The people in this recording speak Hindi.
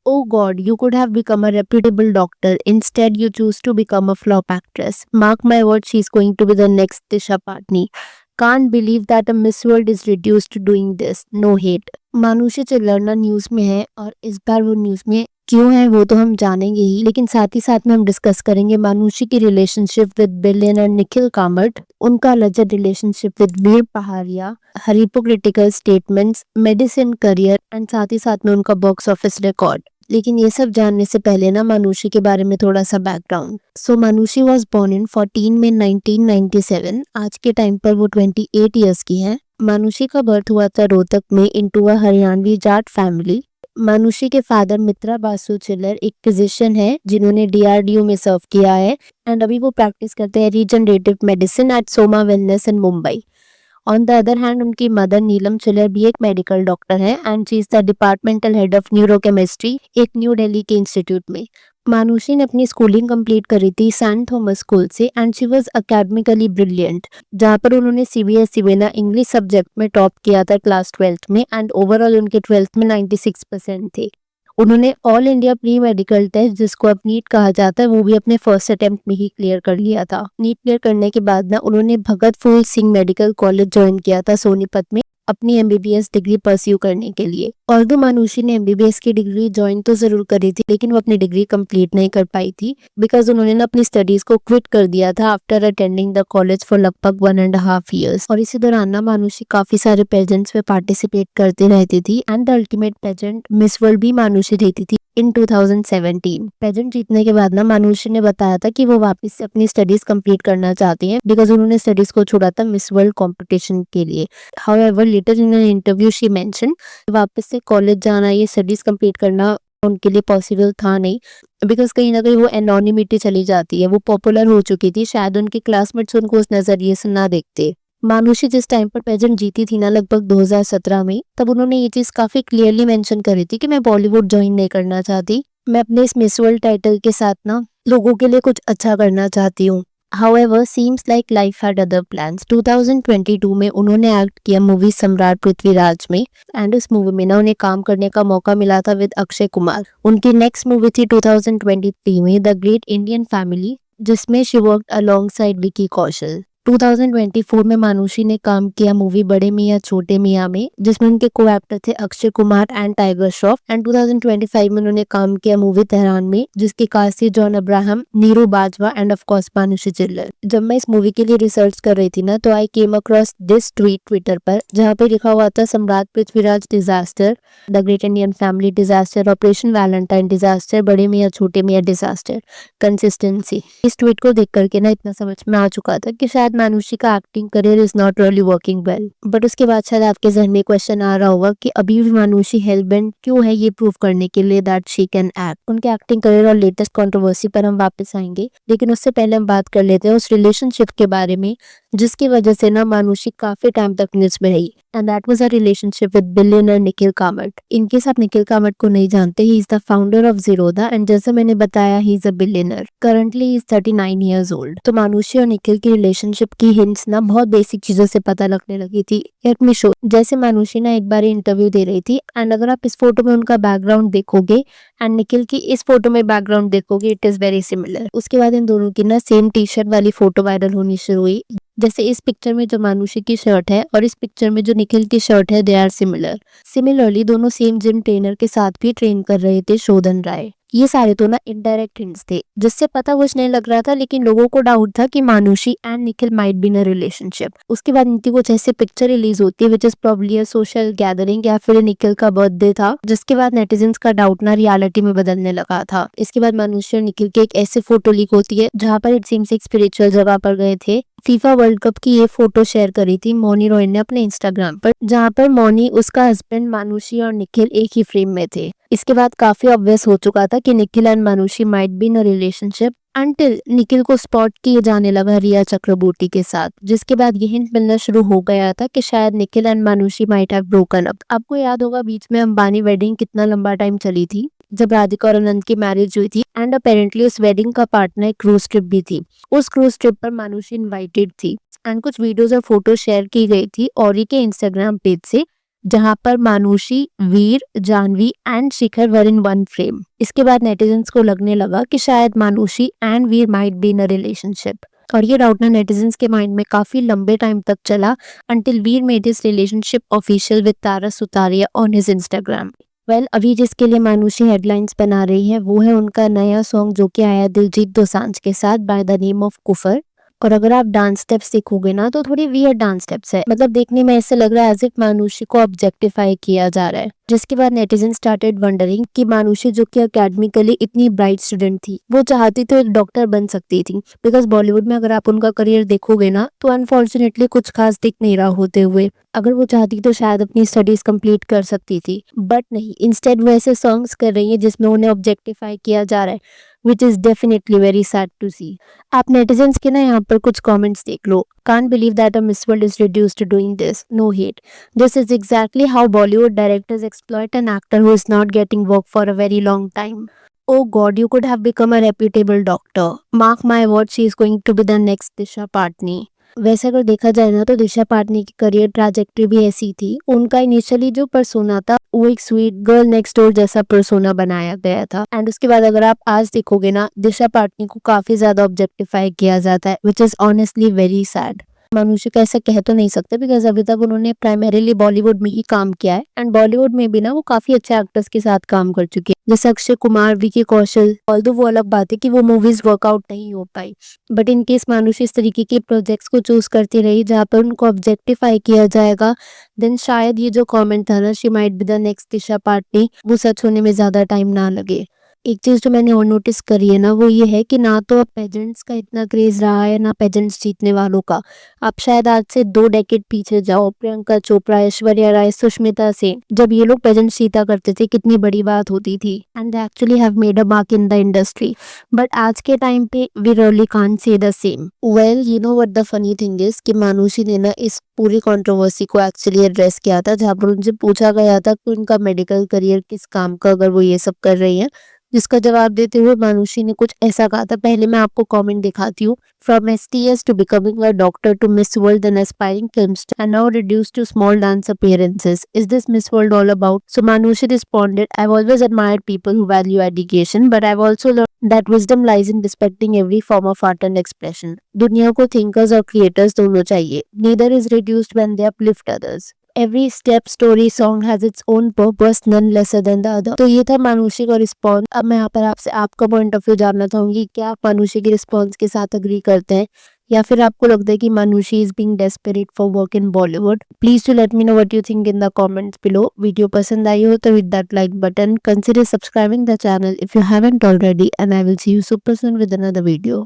Oh God, you could have become a reputable doctor. Instead, you choose to become a flop actress. Mark my words, she's going to be the next Disha Patni. Can't believe that a Miss World is reduced to doing this. No hate. Manushi चिल्लरना न्यूज में है और इस बार वो न्यूज में क्यों है वो तो हम जानेंगे ही, लेकिन साथ ही साथ में हम डिस्कस करेंगे मानुषी की relationship with billionaire Nikhil Kamath, उनका alleged relationship with Veer Pahariya, हर hypocritical statements, medicine career and साथ ही साथ में उनका बॉक्स ऑफिस रिकॉर्ड। लेकिन ये सब जानने से पहले ना मानुषी के बारे में थोड़ा सा background. So Manushi was born in 14 में 1997। आज के टाइम पर वो 28 ईयर्स की है। मानुषी का बर्थ हुआ था रोहतक में into a Haryanvi Jat family. Manushi के फादर मित्रा बासु चिल्लर एक फिजिशियन है जिन्होंने DRDO में सर्व किया है एंड अभी वो प्रैक्टिस करते हैं regenerative medicine eight Soma wellness in Mumbai. On the other hand उनकी मदर नीलम चिल्लर भी एक मेडिकल डॉक्टर है and she is the departmental head of neurochemistry एक न्यू दिल्ली के इंस्टीट्यूट में। मानुषी ने अपनी स्कूलिंग कंप्लीट करी थी सेंट थॉमस स्कूल से and she was academically brilliant, जहाँ पर उन्होंने CBSE में ना इंग्लिश सब्जेक्ट में टॉप किया था क्लास 12th में एंड ओवरऑल उनके 12th में 96% थे। उन्होंने all India pre medical test जिसको अब नीट कहा जाता है वो भी अपने फर्स्ट अटेम्प्ट में ही क्लियर कर लिया था। नीट क्लियर करने के बाद ना उन्होंने भगत फूल सिंह मेडिकल कॉलेज ज्वाइन किया था सोनीपत में अपनी MBBS डिग्री परस्यू करने के लिए। ऑल्दो मानुषी ने MBBS की डिग्री ज्वाइन तो जरूर करी थी लेकिन वो अपनी डिग्री कंप्लीट नहीं कर पाई थी बिकॉज उन्होंने ना अपनी स्टडीज को क्विट कर दिया था after attending the college for लगभग 1.5 years। और इसी दौरान ना मानुषी काफी सारे पेजेंट्स में पार्टिसिपेट करती रहती थी and the ultimate pageant miss world भी मानुषी जीती थी इन 2017। पेजेंट जीतने के बाद ना मानुषी ने बताया था कि वो वापस से अपनी स्टडीज कंप्लीट करना चाहती हैं बिकॉज उन्होंने स्टडीज को छोड़ा था मिस वर्ल्ड कॉम्पिटिशन के लिए। However later in an interview she mention वापस से कॉलेज जाना ये स्टडीज कंप्लीट करना उनके लिए पॉसिबल था नहीं बिकॉज कहीं ना कहीं वो एनोनिमिटी चली जाती है। वो पॉपुलर हो चुकी थी, शायद उनके क्लासमेट्स उनको उस नजरिए से ना देखते। मानुषी जिस टाइम पर पेजेंट जीती थी ना लगभग 2017 में, तब उन्होंने ये चीज काफी क्लियरली मेंशन करी थी कि मैं बॉलीवुड ज्वाइन नहीं करना चाहती, मैं अपने इस मिस वर्ल्ड टाइटल के साथ ना लोगों के लिए कुछ अच्छा करना चाहती हूँ। However, seems like life had other plans. 2022 में उन्होंने एक्ट किया मूवी सम्राट पृथ्वीराज में एंड उस मूवी में ना उन्हें काम करने का मौका मिला था विद अक्षय कुमार। उनकी नेक्स्ट मूवी थी 2023 में द ग्रेट इंडियन फैमिली जिसमें she worked alongside Vicky Kaushal. 2024 में मानुषी ने काम किया मूवी बड़े मियाँ छोटे मियाँ में जिसमें उनके को एक्टर थे Akshay Kumar and tiger Shroff and 2025 में उन्होंने काम किया मूवी तेहरान में जिसकी कास्ट थी John Abraham, Neeru Bajwa and of course Manushi Chhillar. जब मैं इस मूवी के लिए रिसर्च कर रही थी ना तो I came across this tweet Twitter पर जहाँ पे लिखा हुआ था Samrat Prithviraj disaster, the great Indian family disaster, operation Valentine disaster, Bade Miyan छोटे मियाँ डिजास्टर, कंसिस्टेंसी। इस ट्वीट को देख करके ना इतना समझ में आ चुका था कि शायद मानुषी का acting career is not really working well. But उसके बाद शायद आपके जहन में क्वेश्चन आ रहा होगा कि अभी भी मानुषी हेलबेंट क्यों है ये प्रूव करने के लिए दैट शी कैन एक्ट। उनके एक्टिंग करियर और लेटेस्ट कंट्रोवर्सी पर हम वापस आएंगे, लेकिन उससे पहले हम बात कर लेते हैं उस रिलेशनशिप के बारे में जिसकी वजह से ना मानुषी काफी टाइम तक न्यूज में रही and that was a relationship with billionaire Nikhil Kamat. In case आप निखिल कामत को नहीं जानते, he is the founder of Zerodha and जैसे मैंने बताया he is a billionaire. Currently he is 39 years old। तो मानुषी और निखिल की रिलेशनशिप की हिंट्स ना बहुत बेसिक चीजों से पता लगने लगी थी। Let me show. जैसे मानुषी ना एक बार इंटरव्यू दे रही थी एंड अगर आप इस फोटो में उनका बैकग्राउंड देखोगे एंड निखिल की इस फोटो में बैकग्राउंड देखोगे इट इज वेरी सिमिलर। उसके बाद इन दोनों की ना सेम टी-शर्ट वाली फोटो वायरल होनी शुरू हुई। जैसे इस पिक्चर में जो मानुषी की शर्ट है और इस पिक्चर में जो निखिल की शर्ट है दे आर सिमिलर। सिमिलरली दोनों सेम जिम ट्रेनर के साथ भी ट्रेन कर रहे थे शोधन राय। ये सारे तो ना इनडायरेक्ट हिंट्स थे जिससे पता कुछ नहीं लग रहा था, लेकिन लोगों को डाउट था कि Manushi and Nikhil might be in a relationship. उसके बाद इनकी कुछ ऐसे पिक्चर रिलीज होती है which is probably a social gathering या फिर निखिल का बर्थडे था, जिसके बाद नेटिजन्स का डाउट ना रियलिटी में बदलने लगा था। इसके बाद मानुषी और निखिल की एक ऐसे फोटो लीक होती है जहाँ पर इट सीम्स एक स्पिरिचुअल जगह पर गए थे। फीफा वर्ल्ड कप की ये फोटो शेयर करी थी मौनी रॉय ने अपने इंस्टाग्राम पर, जहाँ पर मौनी, उसका हस्बैंड, मानुषी और निखिल एक ही फ्रेम में थे। इसके बाद काफी ऑब्वियस हो चुका था कि Nikhil and Manushi might be in a relationship until Nikhil को स्पॉट किए जाने लगा रिया चक्रबोर्टी के साथ, जिसके बाद ये हिंट मिलना शुरू हो गया था कि शायद Nikhil and Manushi might have broken up. आपको याद होगा बीच में अंबानी वेडिंग कितना लंबा टाइम चली थी जब राधिका और अनंत की मैरिज हुई थी एंड अपेरेंटली उस वेडिंग का पार्टनर एक क्रूज ट्रिप भी थी। उस क्रूज ट्रिप पर मानुषी इनवाइटेड थी एंड कुछ वीडियोस और फोटो शेयर की गई थी औरी के इंस्टाग्राम पेज से जहां पर Manushi, Veer, Janhvi and Shikhar were in one frame. इसके बाद नेटिजन्स को लगने लगा कि शायद Manushi and Veer might be in a relationship, और ये डाउट ना नेटिजन्स के माइंड में काफी लंबे टाइम तक चला until Veer made his relationship official with Tara Sutaria on his Instagram. Well अभी जिसके लिए मानुषी हेडलाइंस बना रही है वो है उनका नया सॉन्ग जो कि आया दिलजीत दोसांझ के साथ बाय द नेम ऑफ कुफर। और अगर आप डांस स्टेप्स देखोगे ना तो थोड़ी वियर्ड डांस स्टेप्स है, मतलब देखने में ऐसे लग रहा है एज इफ मानुषी को ऑब्जेक्टिफाई किया जा रहा है। जिसके बाद नेटिजन स्टार्टेड वंडरिंग कि मानुषी जो कि अकेडमिकली इतनी ब्राइट स्टूडेंट थी, वो चाहती तो एक डॉक्टर बन सकती थी, बिकॉज बॉलीवुड में अगर आप उनका करियर देखोगे ना तो अनफॉर्चुनेटली कुछ खास दिख नहीं रहा होते हुए। अगर वो चाहती तो शायद अपनी स्टडीज कंप्लीट कर सकती थी, बट नहीं, इंस्टेड वो ऐसे सॉन्ग्स कर रही है जिसमें उन्हें ऑब्जेक्टिफाई किया जा रहा है, which is definitely very sad to see. आप नेटिजन्स के ना यहाँ पर कुछ कमेंट्स देख लो। Can't believe that a Miss World is reduced to doing this. No hate. This is exactly how Bollywood directors exploit an actor who is not getting work for a very long time. Oh God, you could have become a reputable doctor. Mark my words, she is going to be the next Disha Patni. वैसे अगर देखा जाए ना तो दिशा पाटनी की करियर ट्रैजेक्टरी भी ऐसी थी। उनका इनिशियली जो पर्सोना था वो एक स्वीट गर्ल नेक्स्ट डोर जैसा पर्सोना बनाया गया था, एंड उसके बाद अगर आप आज देखोगे ना दिशा पाटनी को काफी ज्यादा ऑब्जेक्टिफाई किया जाता है, which is honestly very sad. Manushi को ऐसा कह तो नहीं सकते बिकॉज अभी तक उन्होंने प्राइमरीली बॉलीवुड में ही काम किया है, एंड बॉलीवुड में भी ना वो काफी अच्छे एक्टर्स के साथ काम कर चुकी है, जैसे अक्षय कुमार, विकी कौशल। ऑल्दो वो अलग बात है कि वो मूवीज वर्कआउट नहीं हो पाई, बट इन केस मानुषी इस तरीके के प्रोजेक्ट्स को चूज करती रही जहाँ पर उनको ऑब्जेक्टिफाई किया जाएगा, देन शायद ये जो कमेंट था ना she might be the next Disha Patani, वो सच होने में ज्यादा टाइम ना लगे। एक चीज जो मैंने और नोटिस करी है ना वो ये है कि ना तो अब पेजेंट्स का इतना क्रेज रहा है ना पेजेंट्स जीतने वालों का। आप शायद आज से 2 डेकेड पीछे जाओ, प्रियंका चोपड़ा, ऐश्वर्या राय, सुष्मिता सेन, जब ये लोग पेजेंट्स जीता करते थे कितनी बड़ी बात होती थी, and they actually have made a mark in the industry. But आज के टाइम पे we really can't say the same. Well you know what the funny thing is कि मानुषी ने ना इस पूरी कंट्रोवर्सी को एक्चुअली एड्रेस किया था, जहां पर उनसे पूछा गया था कि उनका मेडिकल करियर किस काम का अगर वो ये सब कर रही है, जिसका जवाब देते हुए मानुषी ने कुछ ऐसा कहा था। पहले मैं आपको कमेंट दिखाती हूँ। From STS to becoming a doctor to miss world and aspiring film star and now reduced to small dance appearances. Is this Miss World all about? So Manushi responded, I've always admired people who value education, but I've also learned that wisdom lies in respecting every form of art and expression. दुनिया को thinkers और creators दोनों चाहिए. Neither is reduced when they uplift others. Every step story song has its own purpose, none lesser than the other. तो ये था मानुषी का रिस्पॉन्स। अब मैं यहाँ पर आपसे आपका पॉइंट ऑफ व्यू जानना चाहूंगी, क्या आप मानुषी के रिस्पॉन्स के साथ अग्री करते हैं या फिर आपको लगता है कि Manushi is being desperate for work in Bollywood? Please to let me know what you think in the comments below. Video पसंद आई हो तो hit that like button, consider subscribing the channel if you haven't already, and I will see you super soon with another video.